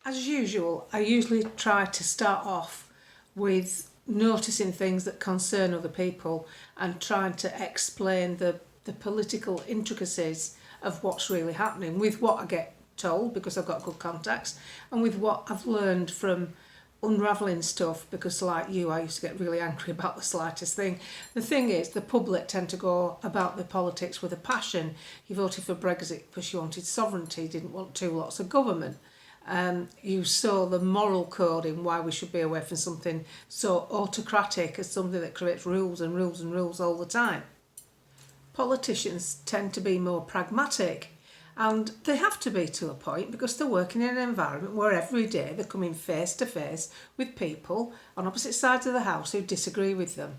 As usual, I usually try to start off with noticing things that concern other people and trying to explain the political intricacies of what's really happening with what I get told because I've got good contacts and with what I've learned from unravelling stuff because like you, I used to get really angry about the slightest thing. The thing is, the public tend to go about the politics with a passion. You voted for Brexit because you wanted sovereignty, didn't want two lots of government. You saw the moral code in why we should be away from something so autocratic as something that creates rules and rules and rules all the time. Politicians tend to be more pragmatic, and they have to be to a point because they're working in an environment where every day they're coming face to face with people on opposite sides of the house who disagree with them.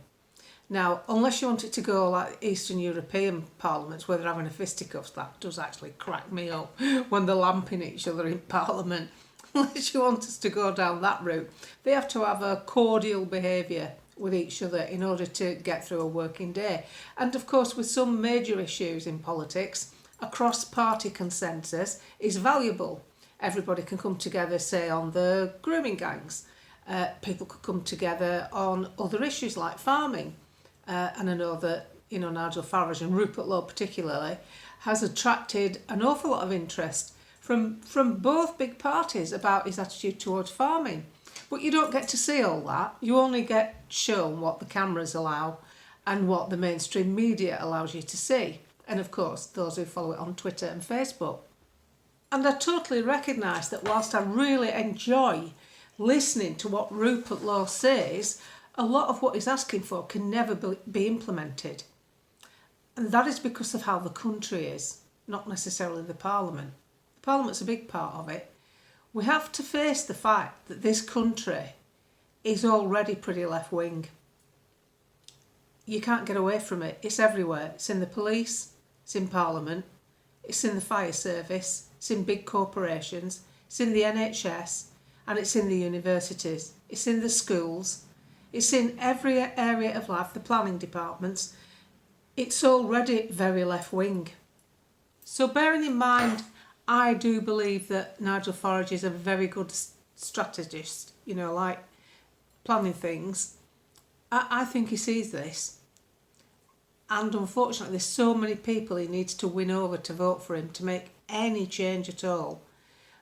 Now, unless you want it to go like Eastern European parliaments where they're having a fisticuffs, that does actually crack me up when they're lamping each other in parliament. Unless you want us to go down that route, they have to have a cordial behaviour with each other in order to get through a working day. And of course, with some major issues in politics, a cross-party consensus is valuable. Everybody can come together, say, on the grooming gangs. People could come together on other issues like farming. And I know that, Nigel Farage and Rupert Lowe particularly has attracted an awful lot of interest from both big parties about his attitude towards farming. But you don't get to see all that. You only get shown what the cameras allow and what the mainstream media allows you to see. And of course, those who follow it on Twitter and Facebook. And I totally recognise that whilst I really enjoy listening to what Rupert Lowe says, a lot of what he's asking for can never be implemented. And that is because of how the country is, not necessarily the Parliament. The Parliament's a big part of it. We have to face the fact that this country is already pretty left-wing. You can't get away from it. It's everywhere. It's in the police, it's in Parliament, it's in the fire service, it's in big corporations, it's in the NHS, and it's in the universities, it's in the schools, it's in every area of life, the planning departments. It's already very left-wing. So bearing in mind, I do believe that Nigel Farage is a very good strategist, like planning things. I think he sees this. And unfortunately, there's so many people he needs to win over to vote for him to make any change at all.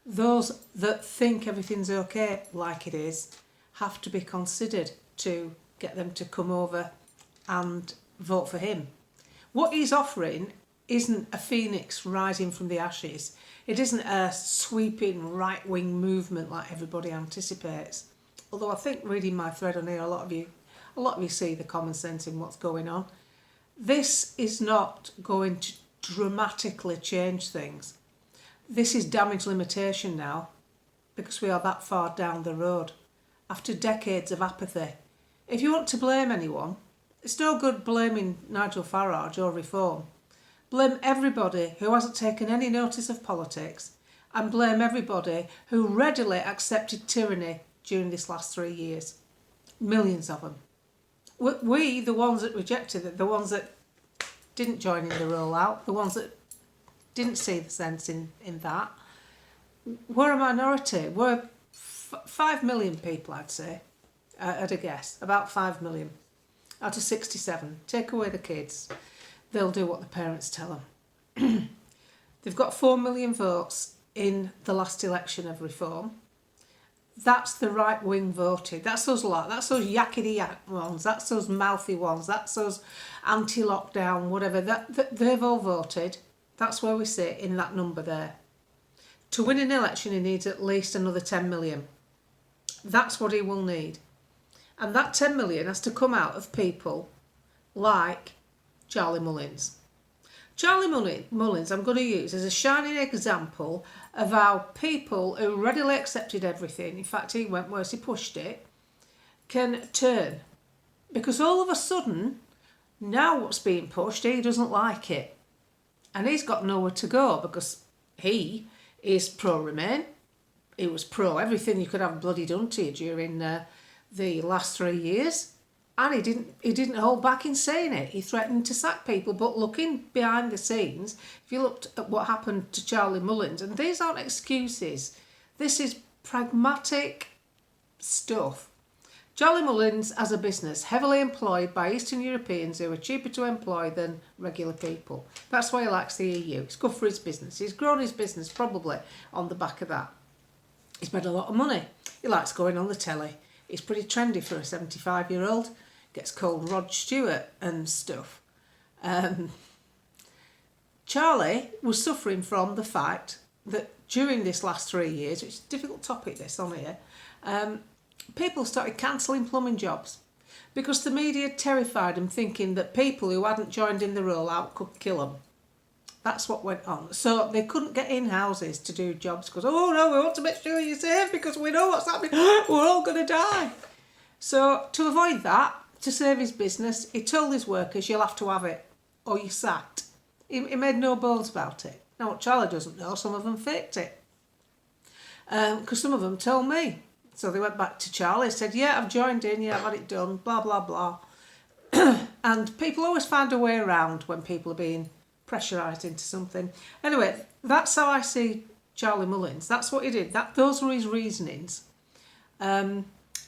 Those that think everything's okay, like it is, have to be considered to get them to come over and vote for him. What he's offering isn't a phoenix rising from the ashes. It isn't a sweeping right-wing movement like everybody anticipates. Although I think reading my thread on here, a lot of you see the common sense in what's going on. This is not going to dramatically change things. This is damage limitation now, because we are that far down the road, after decades of apathy. If you want to blame anyone, it's no good blaming Nigel Farage or Reform. Blame everybody who hasn't taken any notice of politics, and blame everybody who readily accepted tyranny during this last 3 years. Millions of them. We, the ones that rejected it, the ones that didn't join in the rollout, the ones that didn't see the sense in that, we're a minority. We're 5 million people, I'd say, at a guess. About 5 million out of 67. Take away the kids. They'll do what the parents tell them. They've got 4 million votes in the last election of Reform. That's the right wing voted. That's those yakety yak ones. That's those mouthy ones. That's those anti-lockdown, whatever. They've all voted. That's where we sit in that number there. To win an election, he needs at least another 10 million. That's what he will need. And that 10 million has to come out of people like Charlie Mullins. Charlie Mullins I'm going to use as a shining example of how people who readily accepted everything, in fact he went worse, he pushed it, can turn. Because all of a sudden, now what's being pushed, he doesn't like it. And he's got nowhere to go because he is pro-Remain. He was pro-everything you could have bloody done to you during the last 3 years. And he didn't hold back in saying it. He threatened to sack people. But looking behind the scenes, if you looked at what happened to Charlie Mullins, and these aren't excuses, this is pragmatic stuff. Charlie Mullins has a business heavily employed by Eastern Europeans who are cheaper to employ than regular people. That's why he likes the EU. It's good for his business. He's grown his business probably on the back of that. He's made a lot of money. He likes going on the telly. It's pretty trendy for a 75-year-old. Gets called Rod Stewart and stuff. Charlie was suffering from the fact that during this last 3 years, which is a difficult topic this on here, people started cancelling plumbing jobs because the media terrified them, thinking that people who hadn't joined in the rollout could kill them. That's what went on. So they couldn't get in houses to do jobs because, oh no, we want to make sure you're safe because we know what's happening. We're all going to die. So to avoid that, to save his business, he told his workers, you'll have to have it or you're sacked. He made no bones about it. Now what Charlie doesn't know, some of them faked it. Because some of them told me. So they went back to Charlie, said, yeah, I've joined in, yeah, I've had it done, blah, blah, blah. And people always find a way around when people are being pressurised into something. Anyway, that's how I see Charlie Mullins. That's what he did. Those were his reasonings.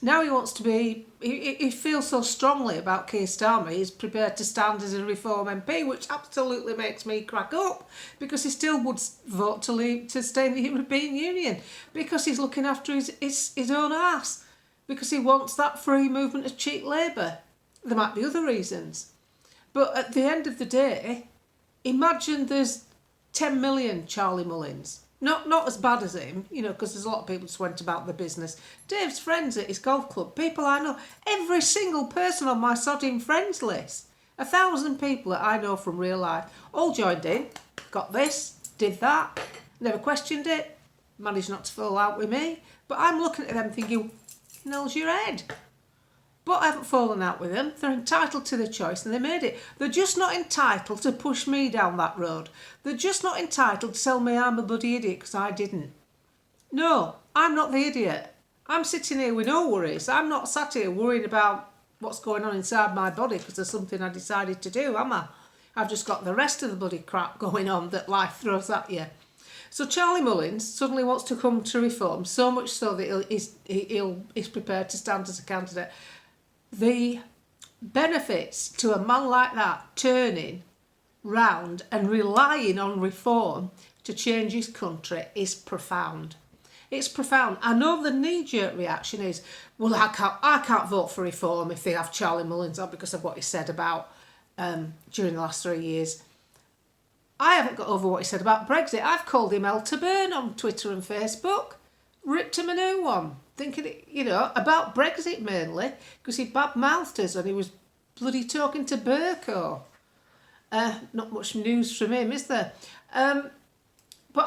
Now he wants to be, he feels so strongly about Keir Starmer, he's prepared to stand as a Reform MP, which absolutely makes me crack up, because he still would vote to stay in the European Union, because he's looking after his own arse, because he wants that free movement of cheap labour. There might be other reasons. But at the end of the day, imagine there's 10 million Charlie Mullins. Not as bad as him, because there's a lot of people just went about the business. Dave's friends at his golf club, people I know, every single person on my sodding friends list, 1,000 people that I know from real life, all joined in, got this, did that, never questioned it, managed not to fall out with me. But I'm looking at them thinking, nose your head. But I haven't fallen out with them. They're entitled to the choice and they made it. They're just not entitled to push me down that road. They're just not entitled to tell me I'm a bloody idiot because I didn't. No, I'm not the idiot. I'm sitting here with no worries. I'm not sat here worrying about what's going on inside my body because there's something I decided to do, am I? I've just got the rest of the bloody crap going on that life throws at you. So Charlie Mullins suddenly wants to come to Reform, so much so that he's prepared to stand as a candidate. The benefits to a man like that turning round and relying on Reform to change his country is profound. It's profound. I know the knee-jerk reaction is, well, I can't vote for Reform if they have Charlie Mullins on because of what he said about during the last 3 years. I haven't got over what he said about Brexit. I've called him hell to burn on Twitter and Facebook. Ripped him a new one. Thinking, about Brexit mainly, because he bad-mouthed us and he was bloody talking to Burko. Not much news from him, is there? But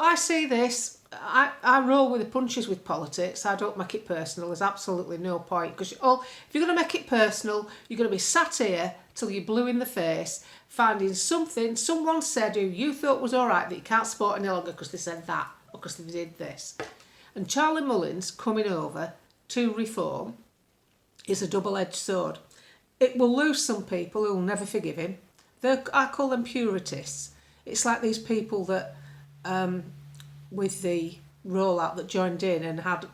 I see this, I roll with the punches with politics. I don't make it personal. There's absolutely no point. Because if you're going to make it personal, you're going to be sat here till you're blue in the face, finding something someone said who you thought was all right that you can't support any longer because they said that or because they did this. And Charlie Mullins coming over to Reform is a double-edged sword. It will lose some people who will never forgive him. I call them puritists. It's like these people that, with the rollout that joined in and had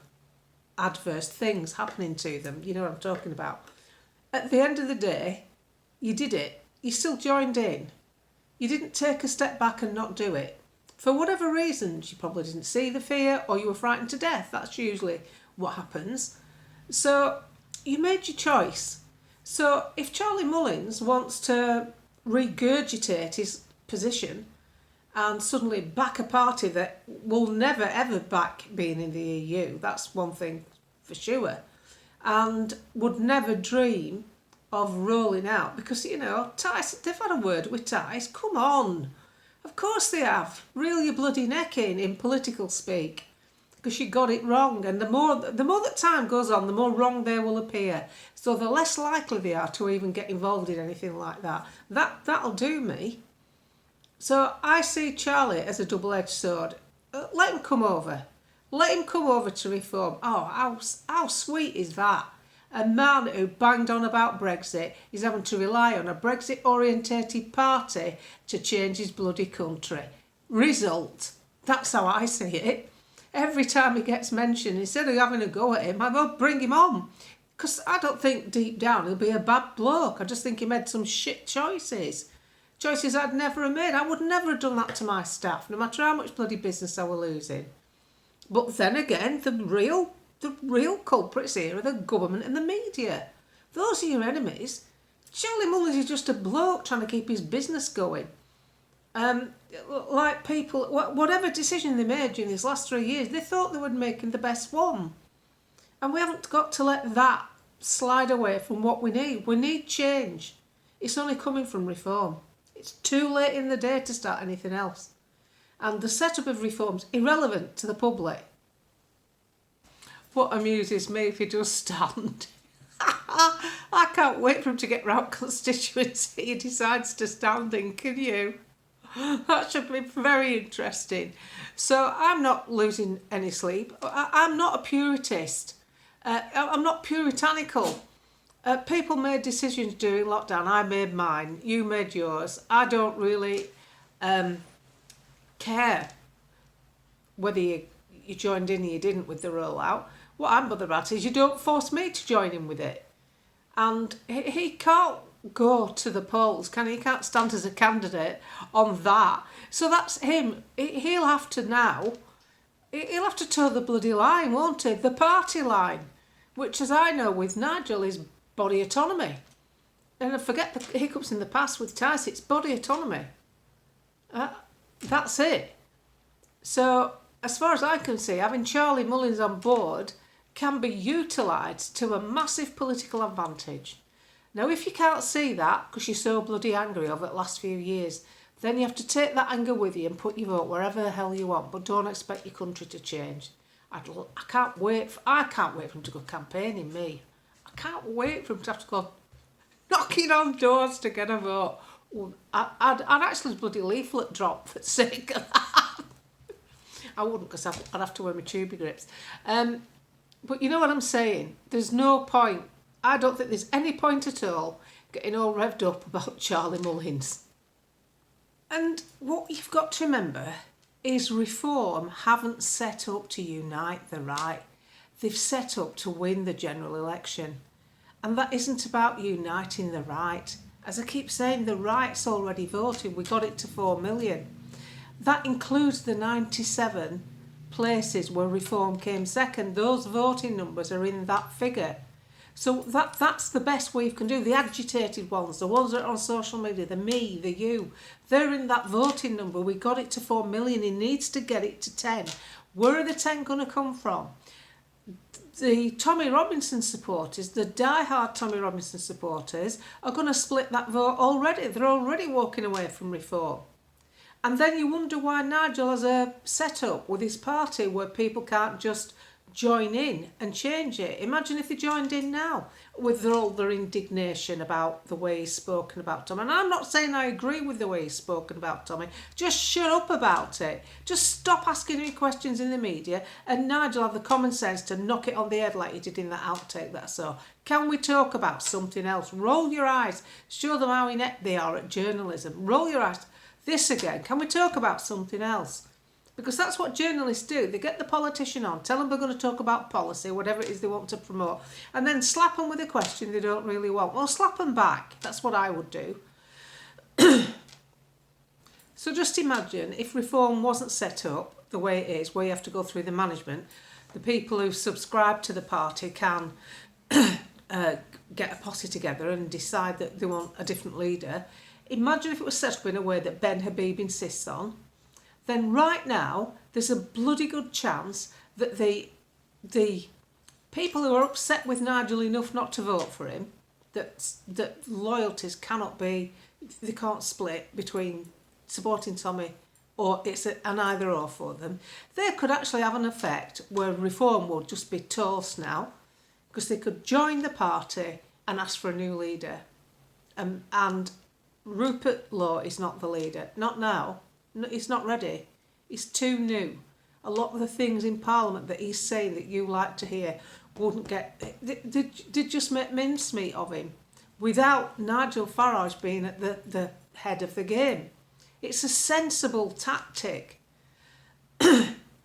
adverse things happening to them. You know what I'm talking about. At the end of the day, you did it. You still joined in. You didn't take a step back and not do it. For whatever reasons, you probably didn't see the fear or you were frightened to death. That's usually what happens. So you made your choice. So if Charlie Mullins wants to regurgitate his position and suddenly back a party that will never ever back being in the EU, that's one thing for sure, and would never dream of rolling out because, Tice, they've had a word with Tice. Come on. Of course they have. Reel your bloody neck in political speak, because you got it wrong. And the more that time goes on, the more wrong they will appear. So the less likely they are to even get involved in anything like that. That'll do me. So I see Charlie as a double-edged sword. Let him come over. Let him come over to Reform. Oh, how sweet is that? A man who banged on about Brexit is having to rely on a Brexit-orientated party to change his bloody country. Result. That's how I see it. every time he gets mentioned, instead of having a go at him, I go bring him on. Because I don't think deep down he'll be a bad bloke. I just think he made some shit choices. Choices I'd never have made. I would never have done that to my staff, no matter how much bloody business I were losing. But then again, the real culprits here are the government and the media. Those are your enemies. Charlie Mullins is just a bloke trying to keep his business going. Like people, whatever decision they made during these last 3 years, they thought they were making the best one. And we haven't got to let that slide away from what we need. We need change. It's only coming from reform. It's too late in the day to start anything else. And the setup of reform's irrelevant to the public. What amuses me if he does stand. I can't wait for him to get round constituency. He decides to stand in, can you? That should be very interesting. So I'm not losing any sleep. I'm not a puritist. I'm not puritanical. People made decisions during lockdown. I made mine. You made yours. I don't really care whether you joined in or you didn't with the rollout. What I'm bothered about is you don't force me to join in with it. And he can't go to the polls, can he? He can't stand as a candidate on that. So that's him. He'll have to now, he'll have to toe the bloody line, won't he? The party line, which, as I know with Nigel, is body autonomy. And I forget the hiccups in the past with Tice, it's body autonomy. That's it. So, as far as I can see, having Charlie Mullins on board can be utilised to a massive political advantage. Now, if you can't see that because you're so bloody angry over the last few years, then you have to take that anger with you and put your vote wherever the hell you want, but don't expect your country to change. I can't wait for him to go campaigning, me. I can't wait for him to have to go knocking on doors to get a vote. I'd actually bloody leaflet drop for the sake of that. I wouldn't, because I'd have to wear my tubey grips. But you know what I'm saying? There's no point. I don't think there's any point at all getting all revved up about Charlie Mullins. And what you've got to remember is Reform haven't set up to unite the right. They've set up to win the general election. And that isn't about uniting the right. As I keep saying, the right's already voted. We got it to 4 million. That includes the 97 places where Reform came second. Those voting numbers are in that figure. So that's the best we can do. The agitated ones, the ones that are on social media, the me, the you, they're in that voting number. We got it to 4 million. He needs to get it to 10. Where are the 10 going to come from? The Tommy Robinson supporters, the die-hard Tommy Robinson supporters, are going to split that vote already. They're already walking away from Reform. And then you wonder why Nigel has a setup with his party where people can't just join in and change it. Imagine if they joined in now with all their indignation about the way he's spoken about Tommy. And I'm not saying I agree with the way he's spoken about Tommy. Just shut up about it. Just stop asking me questions in the media, and Nigel have the common sense to knock it on the head like he did in that outtake that I saw. Can we talk about something else? Roll your eyes. Show them how inept they are at journalism. Roll your eyes. This again. Can we talk about something else? Because that's what journalists do. They get the politician on, tell them they're going to talk about policy, whatever it is they want to promote, and then slap them with a question they don't really want. Well, slap them back. That's what I would do. So just imagine if Reform wasn't set up the way it is, where you have to go through the management, the people who subscribe to the party can get a posse together and decide that they want a different leader. Imagine if it was set up in a way that Ben Habib insists on. Then right now, there's a bloody good chance that the people who are upset with Nigel enough not to vote for him, that loyalties cannot be, they can't split between supporting Tommy or it's an either or for them. They could actually have an effect where Reform will just be toast now, because they could join the party and ask for a new leader. And Rupert Law is not the leader. Not now. No, he's not ready. He's too new. A lot of the things in Parliament that he's saying that you like to hear wouldn't get... They just make mincemeat of him without Nigel Farage being at the head of the game. It's a sensible tactic.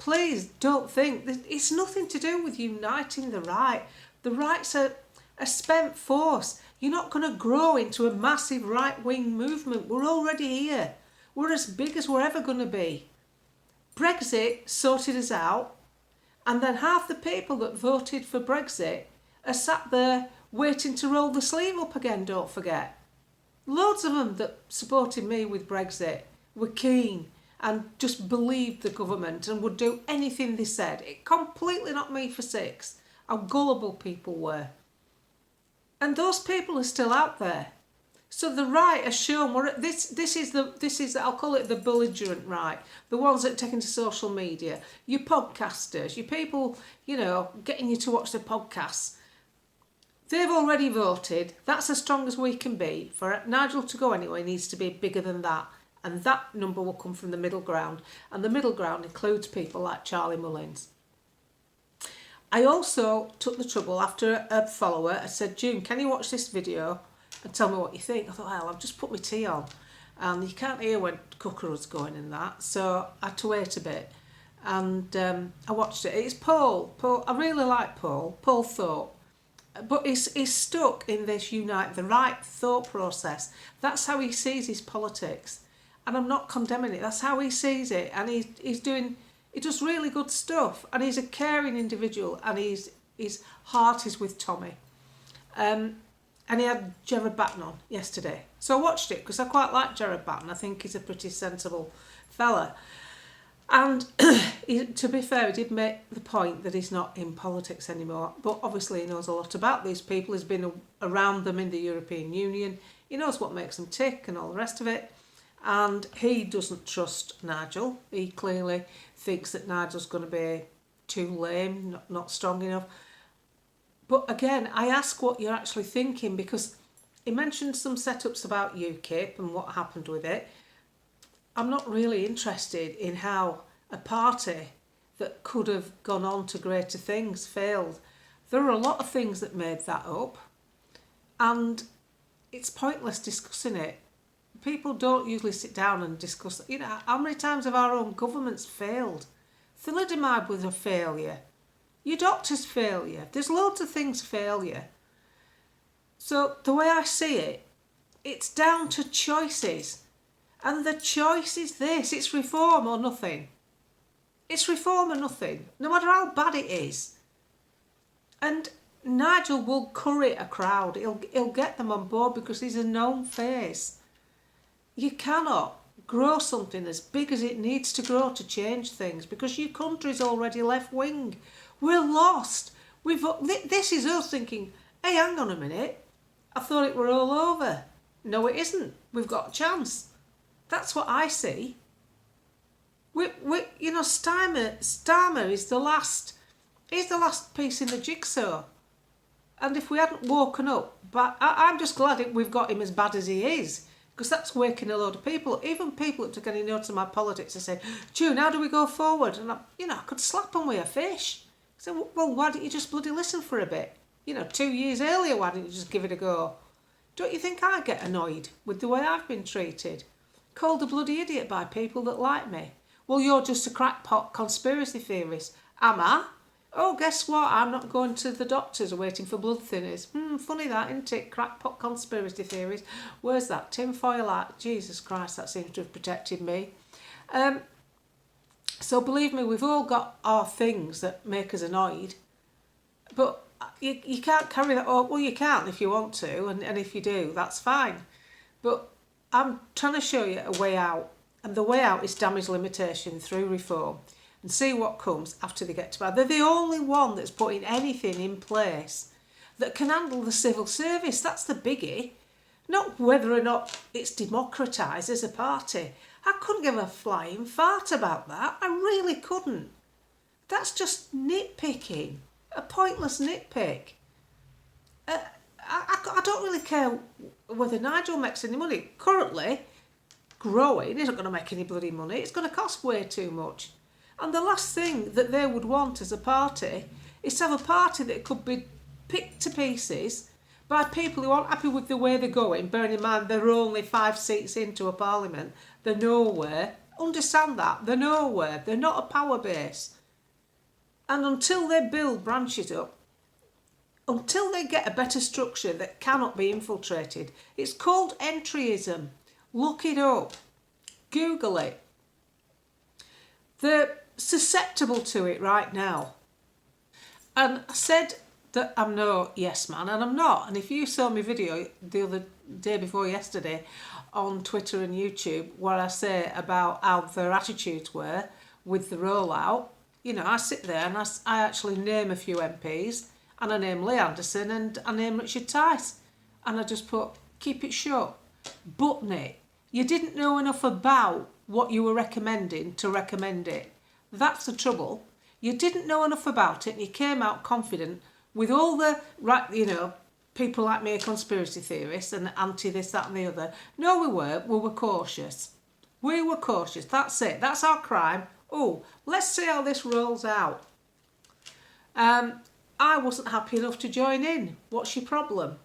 please don't think that it's nothing to do with uniting the right. The right's a spent force. You're not going to grow into a massive right-wing movement. We're already here. We're as big as we're ever going to be. Brexit sorted us out, and then half the people that voted for Brexit are sat there waiting to roll the sleeve up again, don't forget. Loads of them that supported me with Brexit were keen and just believed the government and would do anything they said. It completely knocked me for six how gullible people were. And those people are still out there. So the right has shown this is I'll call it the belligerent right, the ones that take into social media, your podcasters, your people, getting you to watch the podcasts. They've already voted. That's as strong as we can be. For Nigel to go anyway needs to be bigger than that. And that number will come from the middle ground. And the middle ground includes people like Charlie Mullins. I also took the trouble after a follower. I said, June, can you watch this video and tell me what you think? I thought, well, I've just put my tea on. And you can't hear when cooker was going in that. So I had to wait a bit. And I watched it. It's Paul. I really like Paul. Paul Thorpe. But he's stuck in this unite the right thought process. That's how he sees his politics. And I'm not condemning it. That's how he sees it. And he does really good stuff. And he's a caring individual. And his heart is with Tommy. And he had Gerard Batten on yesterday. So I watched it because I quite like Gerard Batten. I think he's a pretty sensible fella. And to be fair, he did make the point that he's not in politics anymore. But obviously he knows a lot about these people. He's been around them in the European Union. He knows what makes them tick and all the rest of it. And he doesn't trust Nigel. He clearly thinks that Nigel's going to be too lame, not strong enough. But again, I ask what you're actually thinking, because he mentioned some setups about UKIP and what happened with it. I'm not really interested in how a party that could have gone on to greater things failed. There are a lot of things that made that up, and it's pointless discussing it. People don't usually sit down and discuss, how many times have our own governments failed? Thalidomide was a failure. Your doctor's failure. There's loads of things failure. So the way I see it, it's down to choices. And the choice is this. It's reform or nothing. It's reform or nothing, no matter how bad it is. And Nigel will curry a crowd. He'll get them on board because he's a known face. You cannot grow something as big as it needs to grow to change things, because your country's already left wing. We're lost. This is us thinking, hey, hang on a minute. I thought it were all over. No, it isn't. We've got a chance. That's what I see. Starmer is the last. He's the last piece in the jigsaw. And if we hadn't woken up, but I'm just glad we've got him as bad as he is, because that's waking a load of people up. Even people that took any notice of my politics, I said, June, how do we go forward? And I could slap them with a fish. I said, well, why didn't you just bloody listen for a bit? 2 years earlier, why didn't you just give it a go? Don't you think I get annoyed with the way I've been treated? Called a bloody idiot by people that like me. Well, you're just a crackpot conspiracy theorist. Am I? Oh, guess what? I'm not going to the doctors waiting for blood thinners. Funny that, isn't it? Crackpot conspiracy theories. Where's that tinfoil at? Jesus Christ, that seems to have protected me. So believe me, we've all got our things that make us annoyed. But you can't carry that on. Well, you can if you want to, and if you do, that's fine. But I'm trying to show you a way out. And the way out is damage limitation through reform. And see what comes after they get to power. They're the only one that's putting anything in place that can handle the civil service. That's the biggie. Not whether or not it's democratised as a party. I couldn't give a flying fart about that. I really couldn't. That's just nitpicking. A pointless nitpick. I don't really care whether Nigel makes any money. Currently, growing isn't going to make any bloody money. It's going to cost way too much. And the last thing that they would want as a party is to have a party that could be picked to pieces by people who aren't happy with the way they're going, bearing in mind they're only 5 seats into a parliament. They're nowhere. Understand that. They're nowhere. They're not a power base. And until they build branches up, until they get a better structure that cannot be infiltrated, it's called entryism. Look it up. Google it. They're susceptible to it right now. And I said that I'm no yes man, and I'm not. And if you saw my video the other day before yesterday on Twitter and YouTube where I say about how their attitudes were with the rollout, you know, I sit there and I actually name a few MPs, and I name Lee Anderson and I name Richard Tice, and I just put, keep it short, button it. You didn't know enough about what you were recommending to recommend it. That's the trouble. You didn't know enough about it and you came out confident with all the, right, you know, people like me are conspiracy theorists and anti this, that and the other. No, we weren't. We were cautious. We were cautious. That's it. That's our crime. Oh, let's see how this rolls out. I wasn't happy enough to join in. What's your problem?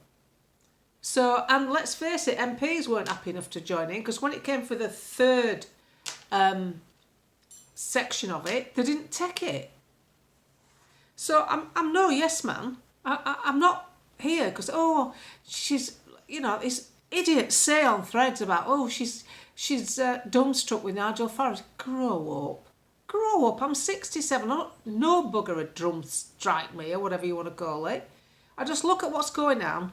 So, and let's face it, MPs weren't happy enough to join in, because when it came for the third section of it, they didn't take it. So I'm no yes man. I'm not here because, oh, she's, you know, these idiots say on threads about, oh, she's dumbstruck with Nigel Farage. Grow up. Grow up. I'm 67. No bugger would drum strike me, or whatever you want to call it. I just look at what's going on,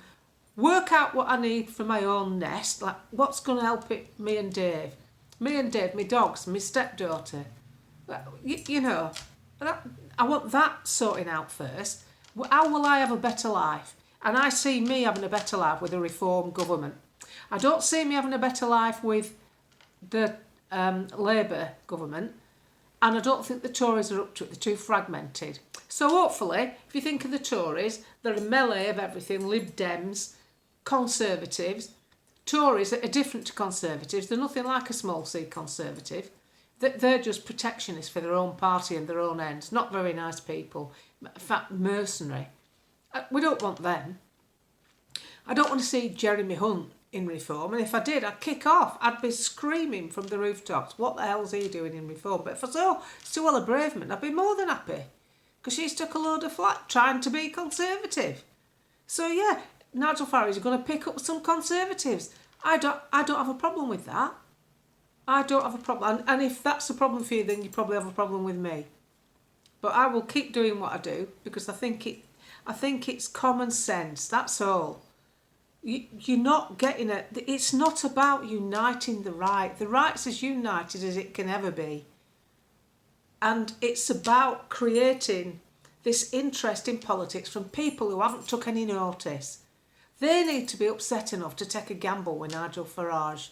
work out what I need for my own nest, like what's going to help it, me and Dave, my dogs, my stepdaughter. You know, I want that sorting out first. How will I have a better life? And I see me having a better life with a reform government. I don't see me having a better life with the Labour government. And I don't think the Tories are up to it. They're too fragmented. So hopefully, if you think of the Tories, they're a melee of everything. Lib Dems, Conservatives. Tories are different to Conservatives. They're nothing like a small C Conservative. They're just protectionists for their own party and their own ends. Not very nice people. In fact, mercenary. We don't want them. I don't want to see Jeremy Hunt in reform, and if I did, I'd kick off. I'd be screaming from the rooftops, what the hell's he doing in reform? But if I saw Suella Braverman, I'd be more than happy, because she's took a load of flack trying to be Conservative. So yeah, Nigel Farage is going to pick up some Conservatives. I don't have a problem with that. I don't have a problem, and if that's a problem for you, then you probably have a problem with me. But I will keep doing what I do, because I think it's common sense. That's all. You're not getting it. It's not about uniting the right. The right's as united as it can ever be. And it's about creating this interest in politics from people who haven't took any notice. They need to be upset enough to take a gamble with Nigel Farage.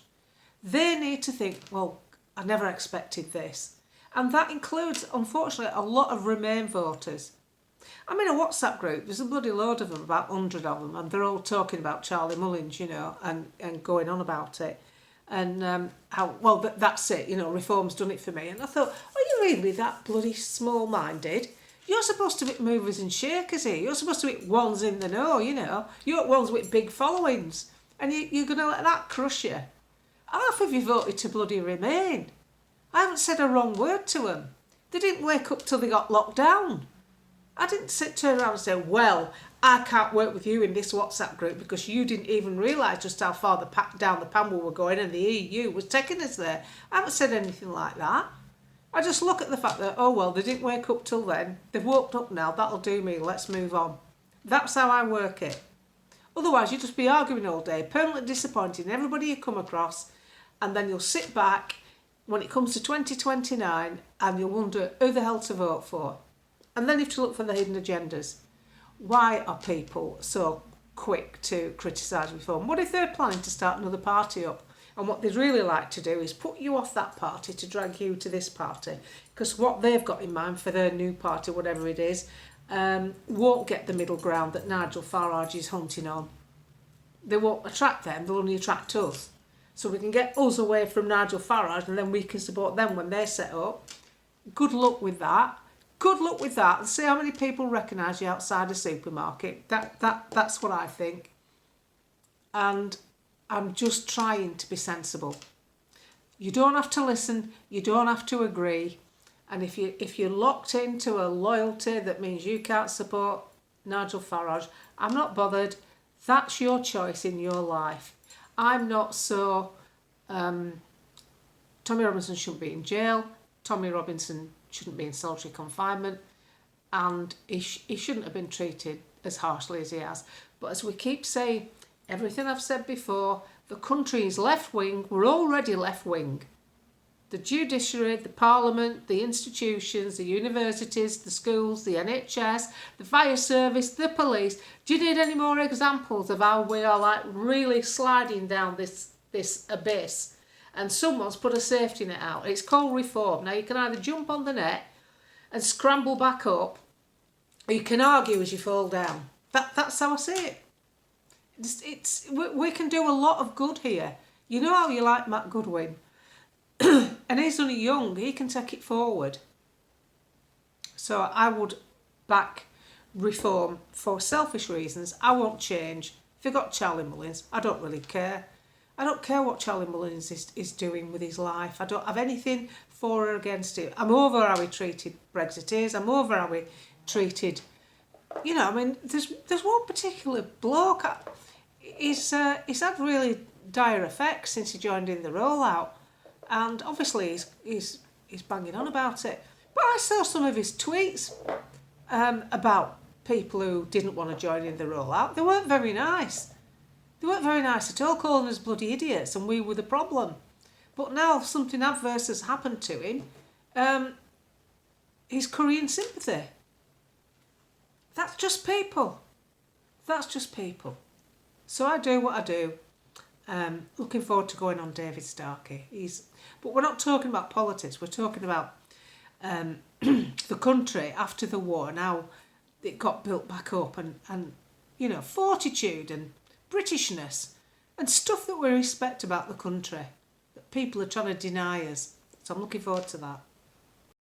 They need to think, well, I never expected this. And that includes, unfortunately, a lot of Remain voters. I'm in a WhatsApp group, there's a bloody load of them, about 100 of them, and they're all talking about Charlie Mullins, you know, and going on about it. And how, well, that's it, you know, reform's done it for me. And I thought, are you really that bloody small-minded? You're supposed to be movers and shakers here. You're supposed to be ones in the know, you know. You're ones with big followings. And you're going to let that crush you. Half of you voted to bloody Remain. I haven't said a wrong word to them. They didn't wake up till they got locked down. I didn't turn around and say, well, I can't work with you in this WhatsApp group because you didn't even realise just how far down the pan we were going and the EU was taking us there. I haven't said anything like that. I just look at the fact that, oh, well, they didn't wake up till then. They've woke up now. That'll do me. Let's move on. That's how I work it. Otherwise, you'll just be arguing all day, permanently disappointing everybody you come across, and then you'll sit back when it comes to 2029 and you'll wonder who the hell to vote for. And then you have to look for the hidden agendas. Why are people so quick to criticise reform? What if they're planning to start another party up? And what they'd really like to do is put you off that party to drag you to this party. Because what they've got in mind for their new party, whatever it is, won't get the middle ground that Nigel Farage is hunting on. They won't attract them, they'll only attract us. So we can get us away from Nigel Farage and then we can support them when they're set up. Good luck with that. Good luck with that, and see how many people recognise you outside a supermarket. That's what I think. And I'm just trying to be sensible. You don't have to listen, you don't have to agree, And if you're locked into a loyalty that means you can't support Nigel Farage, I'm not bothered. That's your choice in your life. I'm not so... Tommy Robinson shouldn't be in jail. Tommy Robinson shouldn't be in solitary confinement. And he shouldn't have been treated as harshly as he has. But as we keep saying, everything I've said before, the country is left-wing. We're already left-wing. The judiciary, the parliament, the institutions, the universities, the schools, the NHS, the fire service, the police. Do you need any more examples of how we are like really sliding down this abyss? And someone's put a safety net out. It's called reform. Now you can either jump on the net and scramble back up, or you can argue as you fall down. That's how I see it. We can do a lot of good here. You know how you like Matt Goodwin? And he's only young, he can take it forward. So I would back reform for selfish reasons. I won't change. If you got Charlie Mullins, I don't really care. I don't care what Charlie Mullins is doing with his life. I don't have anything for or against it. I'm over how he treated Brexiteers. I'm over how he treated... I mean, there's one particular bloke. He's had really dire effects since he joined in the rollout. And obviously he's banging on about it. But I saw some of his tweets about people who didn't want to join in the rollout. They weren't very nice. They weren't very nice at all, calling us bloody idiots, and we were the problem. But now something adverse has happened to him. He's currying sympathy. That's just people. That's just people. So I do what I do. Looking forward to going on David Starkey. But we're not talking about politics. We're talking about the country after the war and how it got built back up, and fortitude and Britishness and stuff that we respect about the country that people are trying to deny us. So I'm looking forward to that.